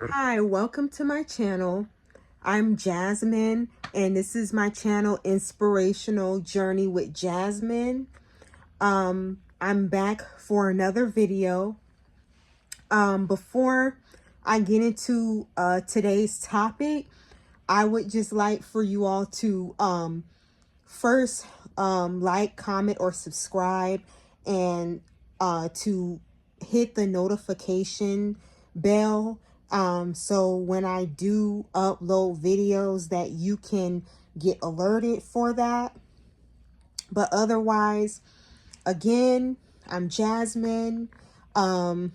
Hi, welcome to my channel. I'm Jasmine, and this is my channel, Inspirational Journey with Jasmine. I'm back for another video. Before I get into today's topic, I would just like for you all to first like, comment, or subscribe, and to hit the notification bell, so when I do upload videos that you can get alerted for that. But otherwise, again, I'm Jasmine. um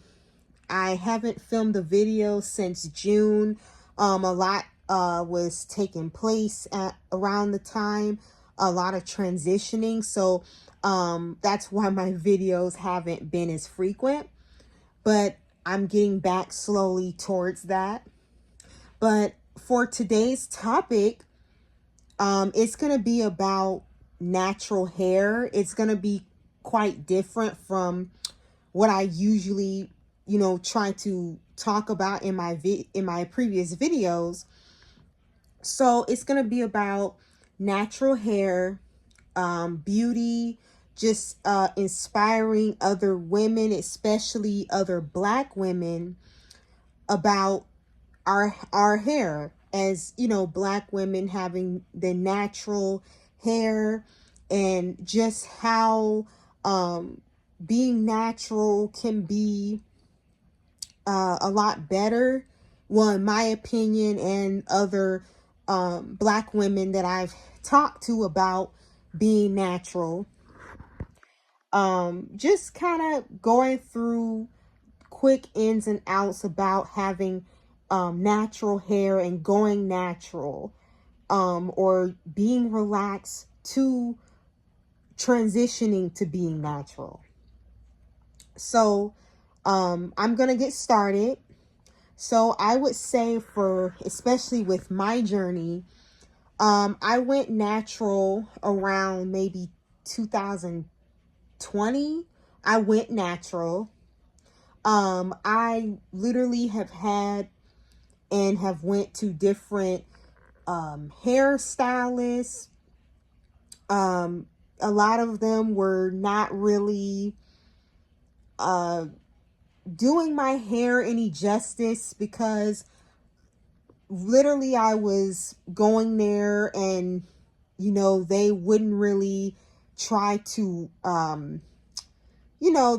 I haven't filmed a video since June. A lot was taking place at around the time, a lot of transitioning. So that's why my videos haven't been as frequent, but I'm getting back slowly towards that. But for today's topic, it's going to be about natural hair. It's going to be quite different from what I usually, try to talk about in my previous videos. So it's going to be about natural hair, beauty, just inspiring other women, especially other Black women, about our hair, as Black women having the natural hair, and just how being natural can be a lot better, well, in my opinion, and other Black women that I've talked to about being natural. Just kind of going through quick ins and outs about having natural hair and going natural, or being relaxed to transitioning to being natural. So I'm gonna get started. So I would say, for especially with my journey, I went natural around maybe 2020. I went natural. I literally have had and have went to different hairstylists. A lot of them were not really uh, doing my hair any justice, because literally I was going there and they wouldn't really try to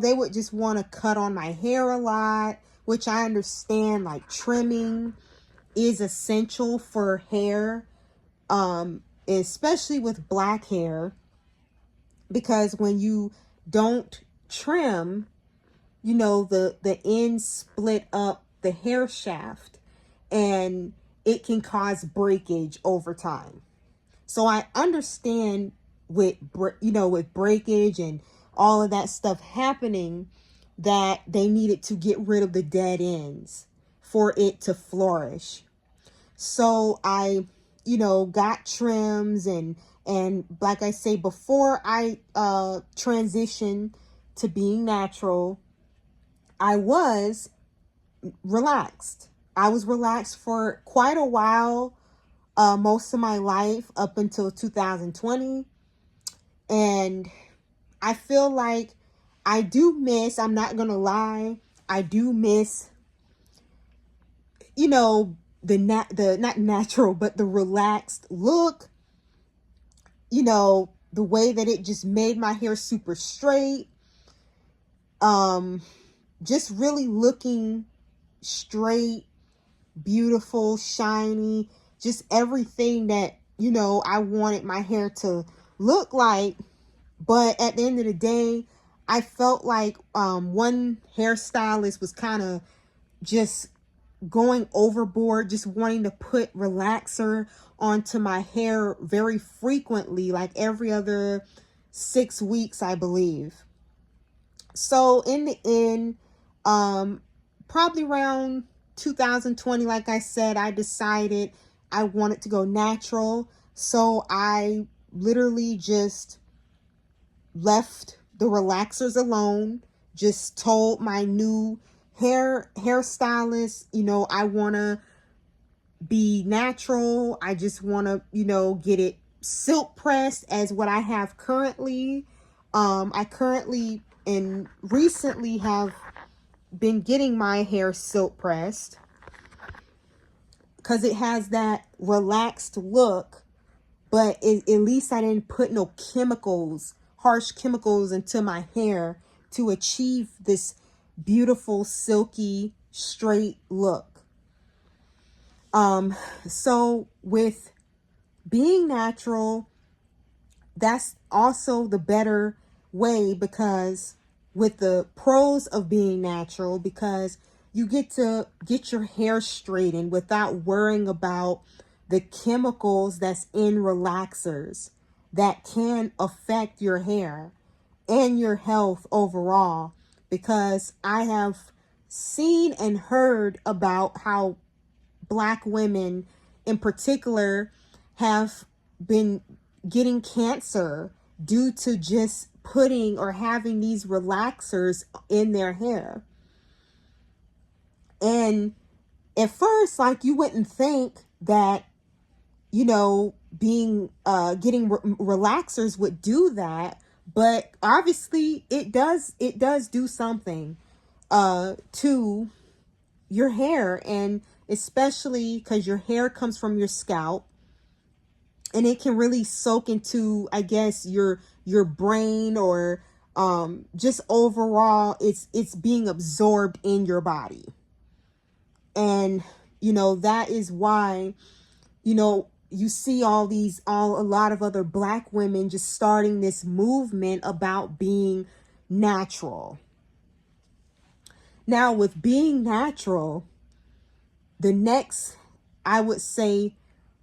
they would just want to cut on my hair a lot, which I understand, like trimming is essential for hair, especially with Black hair, because when you don't trim, the ends split up the hair shaft, and it can cause breakage over time. So I understand with with breakage and all of that stuff happening, that they needed to get rid of the dead ends for it to flourish. So I got trims, and like I say, before I transitioned to being natural, I was relaxed. I was relaxed for quite a while, most of my life up until 2020. And I feel like I do miss, I'm not going to lie, I do miss, the not natural, but the relaxed look, the way that it just made my hair super straight. Just really looking straight, beautiful, shiny, just everything that, I wanted my hair to look like. But at the end of the day, I felt like one hairstylist was kind of just going overboard, just wanting to put relaxer onto my hair very frequently, like every other 6 weeks, I believe. So in the end, probably around 2020, like I said, I decided I wanted to go natural. So I literally just left the relaxers alone, just told my new hairstylist, you know, I want to be natural. I just want to, you know, get it silk pressed as what I have currently. I currently and recently have been getting my hair silk pressed because it has that relaxed look, but at least I didn't put no chemicals, harsh chemicals into my hair to achieve this beautiful, silky, straight look. So with being natural, that's also the better way, because with the pros of being natural, because you get to get your hair straightened without worrying about the chemicals that's in relaxers that can affect your hair and your health overall. Because I have seen and heard about how Black women in particular have been getting cancer due to just putting or having these relaxers in their hair. And at first, like, you wouldn't think that, you know, being getting relaxers would do that, but obviously it does do something to your hair, and especially because your hair comes from your scalp, and it can really soak into, I guess, your brain, or just overall it's being absorbed in your body. And you know, that is why, you know, you see a lot of other Black women just starting this movement about being natural. Now, with being natural, the next, I would say,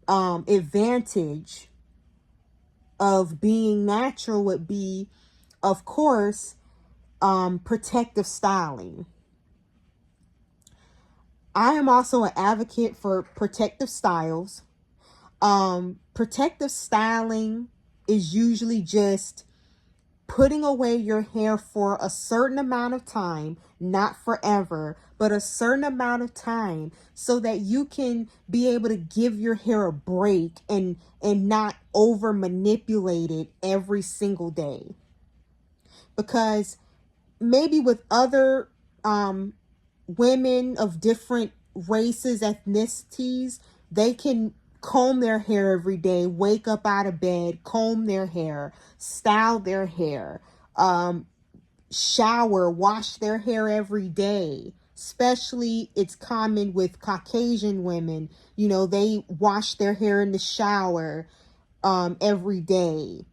advantage of being natural would be, of course, protective styling. I am also an advocate for protective styles. Protective styling is usually just putting away your hair for a certain amount of time, not forever, but a certain amount of time, so that you can be able to give your hair a break and not over manipulate it every single day. Because maybe with other women of different races, ethnicities, they can comb their hair every day, wake up out of bed, comb their hair, style their hair, shower, wash their hair every day. Especially, it's common with Caucasian women. You know, they wash their hair in the shower every day.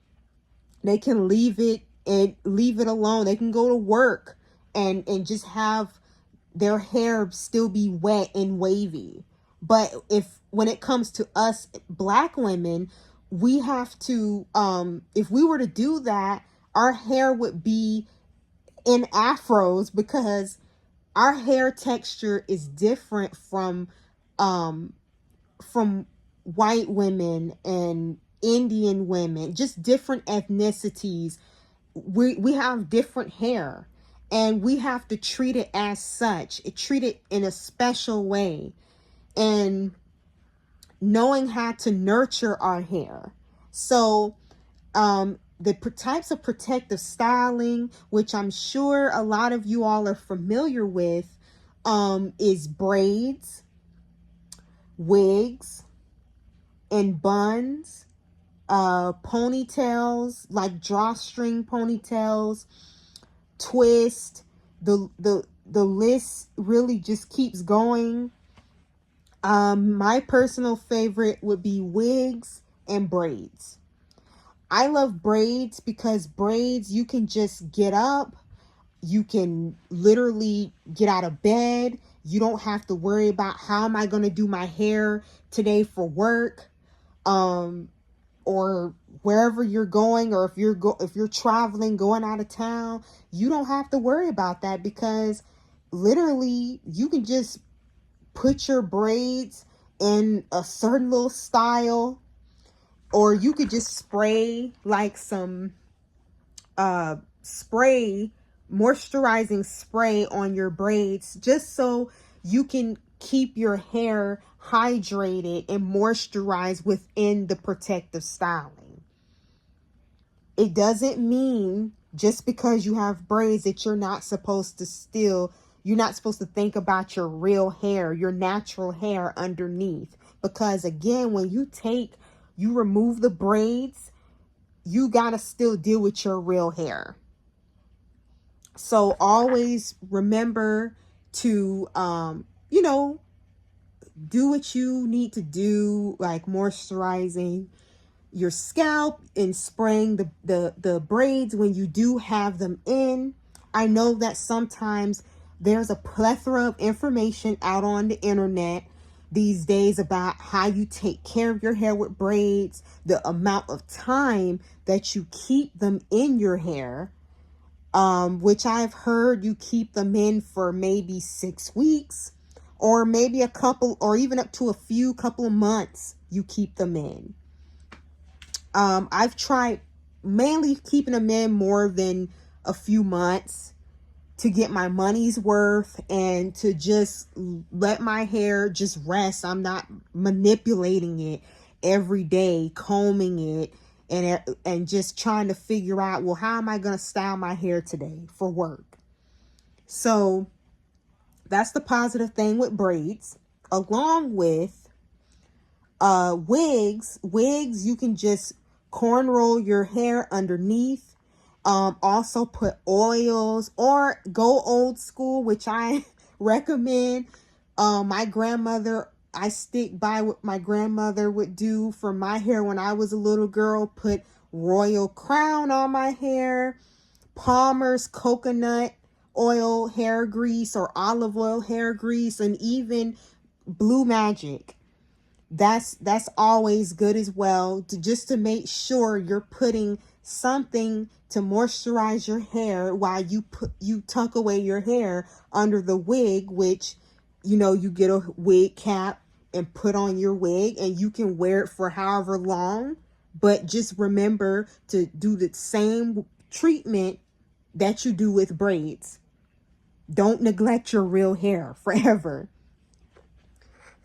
They can leave it alone. They can go to work and just have their hair still be wet and wavy. But when it comes to us Black women, we have to, if we were to do that, our hair would be in afros, because our hair texture is different from white women and Indian women, just different ethnicities. We have different hair, and we have to treat it as such, treat it in a special way, and knowing how to nurture our hair. So the types of protective styling, which I'm sure a lot of you all are familiar with, is braids, wigs, and buns, ponytails, like drawstring ponytails, twist. The list really just keeps going. My personal favorite would be wigs and braids. I love braids because braids, you can just get up, you can literally get out of bed. You don't have to worry about, how am I going to do my hair today for work, or wherever you're going, or if you're traveling, going out of town. You don't have to worry about that, because literally you can just put your braids in a certain little style, or you could just spray like some spray moisturizing spray on your braids, just so you can keep your hair hydrated and moisturized within the protective styling. It doesn't mean just because you have braids that you're not supposed to think about your real hair, your natural hair underneath. Because again, when you remove the braids, you gotta still deal with your real hair. So always remember to, do what you need to do, like moisturizing your scalp and spraying the braids when you do have them in. I know that sometimes there's a plethora of information out on the internet these days about how you take care of your hair with braids, the amount of time that you keep them in your hair, which I've heard you keep them in for maybe 6 weeks, or maybe a couple, or even up to a couple of months you keep them in. I've tried mainly keeping them in more than a few months to get my money's worth and to just let my hair just rest. I'm not manipulating it every day, combing it, and just trying to figure out, well, how am I going to style my hair today for work? So that's the positive thing with braids. Along with wigs, you can just cornrow your hair underneath. Also put oils, or go old school, which I recommend. I stick by what my grandmother would do for my hair when I was a little girl. Put Royal Crown on my hair, Palmer's coconut oil hair grease or olive oil hair grease, and even Blue Magic. That's always good as well, to make sure you're putting something to moisturize your hair while you tuck away your hair under the wig, which you get a wig cap and put on your wig, and you can wear it for however long. But just remember to do the same treatment that you do with braids. Don't neglect your real hair forever.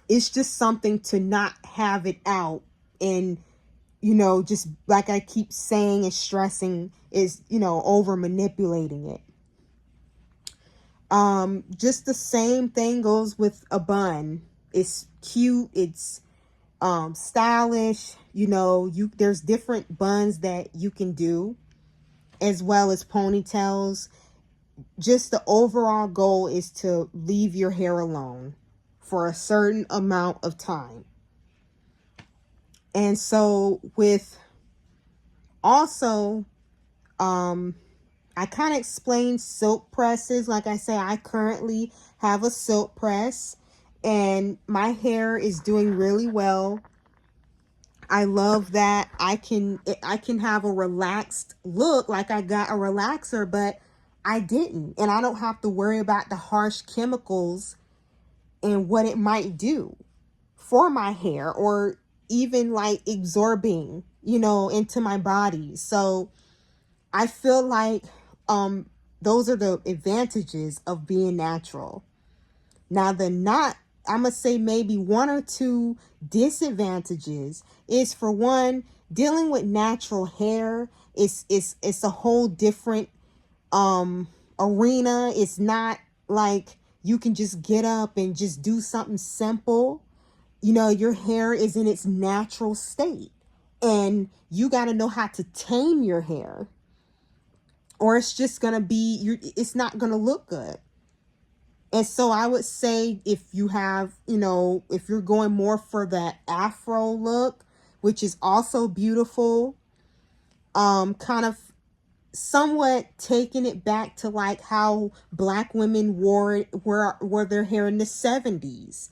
It's just something to not have it out, and just like I keep saying and stressing, is over manipulating it. Just the same thing goes with a bun. It's cute, it's stylish. There's different buns that you can do, as well as ponytails. Just the overall goal is to leave your hair alone for a certain amount of time. And so with also, I kind of explained silk presses. Like I say, I currently have a silk press and my hair is doing really well. I love that I can have a relaxed look, like I got a relaxer, but I didn't. And I don't have to worry about the harsh chemicals and what it might do for my hair, or even like absorbing, into my body. So I feel like those are the advantages of being natural. Now, I'm gonna say maybe 1 or 2 disadvantages is, for one, dealing with natural hair it's a whole different arena. It's not like you can just get up and just do something simple. Your hair is in its natural state, and you got to know how to tame your hair, or it's just going to be, it's not going to look good. And so I would say, if you have, if you're going more for that afro look, which is also beautiful, kind of somewhat taking it back to like how Black women wore their hair in the 70s,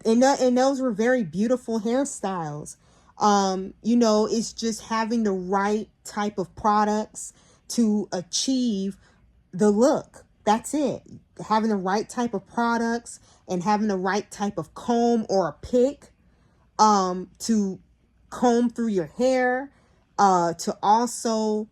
and those were very beautiful hairstyles. It's just having the right type of products to achieve the look. That's it. Having the right type of products and having the right type of comb or a pick to comb through your hair, to also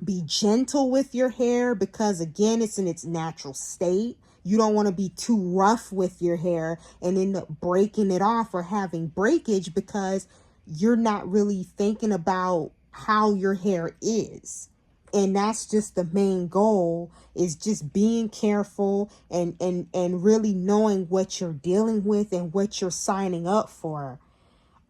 Be gentle with your hair, because again, it's in its natural state. You don't want to be too rough with your hair and end up breaking it off or having breakage, because you're not really thinking about how your hair is. And that's just the main goal, is just being careful and really knowing what you're dealing with and what you're signing up for,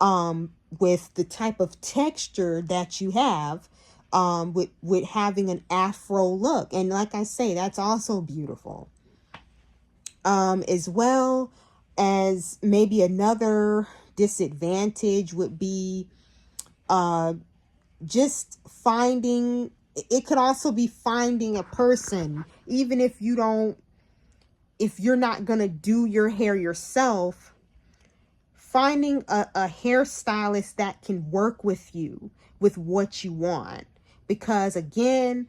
with the type of texture that you have, with having an afro look. And like I say, that's also beautiful. As well as maybe another disadvantage would be just finding, it could also be finding a person, even if you're not gonna do your hair yourself, finding a hairstylist that can work with you with what you want. Because again,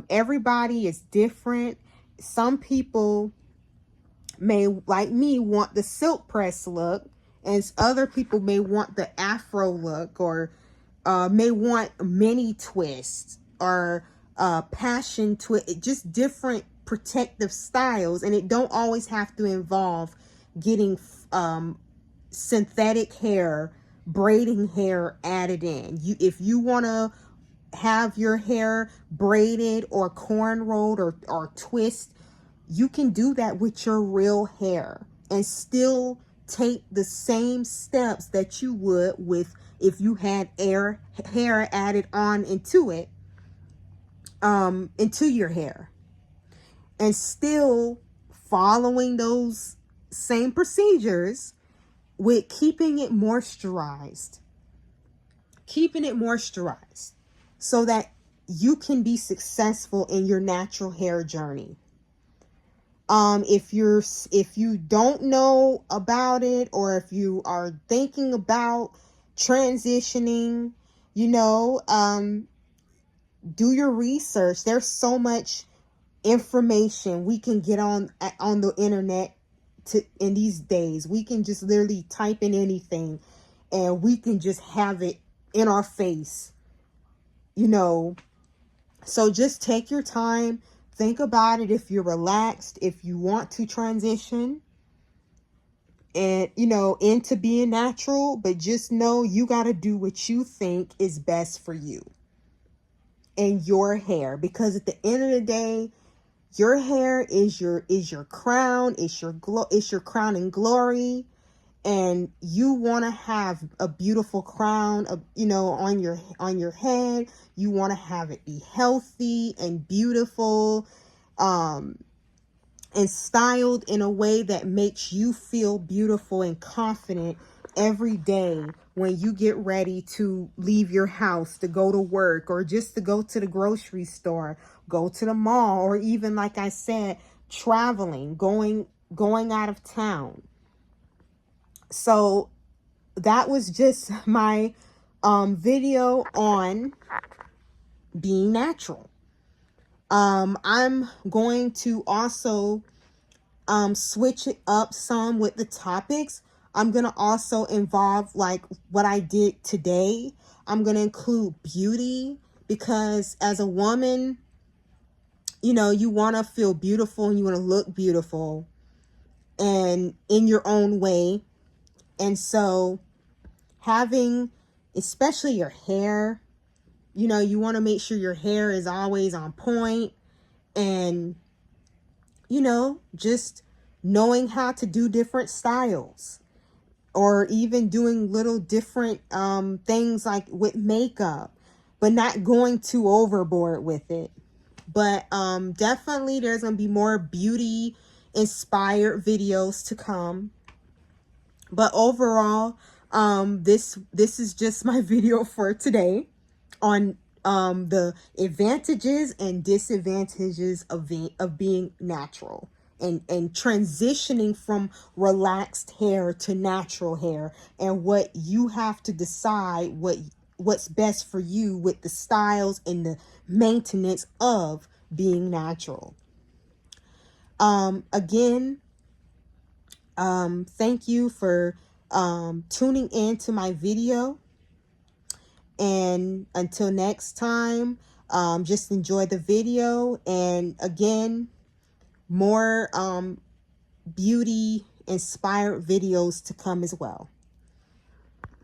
everybody is different. Some people may, like me, want the silk press look, and other people may want the afro look, or may want mini twists, or passion twist, just different protective styles. And it don't always have to involve getting synthetic hair, braiding hair added in. If you want to have your hair braided or cornrowed or twist, you can do that with your real hair and still take the same steps that you would with if you had hair added on into it, into your hair, and still following those same procedures with keeping it moisturized, so that you can be successful in your natural hair journey. If you don't know about it, or if you are thinking about transitioning, do your research. There's so much information we can get on the internet in these days. We can just literally type in anything and we can just have it in our face, so just take your time. Think about it. If you're relaxed, if you want to transition and, into being natural, but just know you got to do what you think is best for you and your hair. Because at the end of the day, your hair is your crown, it's your crown and glory. And you want to have a beautiful crown, on your head. You want to have it be healthy and beautiful, and styled in a way that makes you feel beautiful and confident every day when you get ready to leave your house to go to work, or just to go to the grocery store, go to the mall, or even, like I said, traveling, going out of town. So that was just my video on being natural. I'm going to also switch it up some with the topics. I'm going to also involve, like what I did today. I'm going to include beauty, because as a woman, you want to feel beautiful and you want to look beautiful and in your own way. And so having, especially your hair, you want to make sure your hair is always on point, and, just knowing how to do different styles, or even doing little different things like with makeup, but not going too overboard with it. But definitely there's going to be more beauty inspired videos to come. But overall, this is just my video for today on the advantages and disadvantages of being natural, and transitioning from relaxed hair to natural hair, and what you have to decide what's best for you with the styles and the maintenance of being natural. Again, thank you for tuning in to my video. And until next time, Just enjoy the video. And again, more beauty inspired videos to come as well.